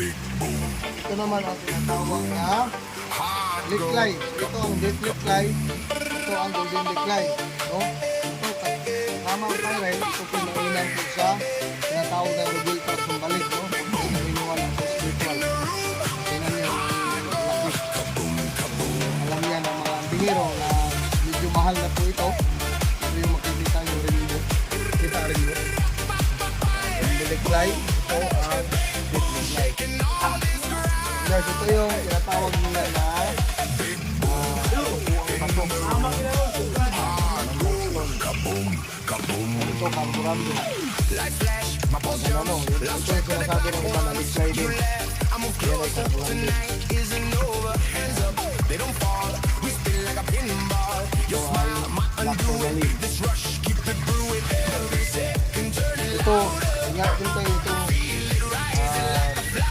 Ito naman ang tinatawag na liklay. Ito ang dead liklay. Ito ang golden liklay. No? Ito, tama ang pyrite. Ito pinainan po sa tinatawag na reveal trap ng balik. No? Pinaniwala sa spiritual. Tingnan niyo yung laki. Alam niya ng mga bingero na medyo mahal na po ito. Ito yung makikita nyo rin mo. Kita rin mo. Golden liklay. Ito ang dead liklay. Guys, ito yung tinatawag nila na ito, carborundum. Ito yung sinasabi ng iba na liklay din. Yan ay carborundum.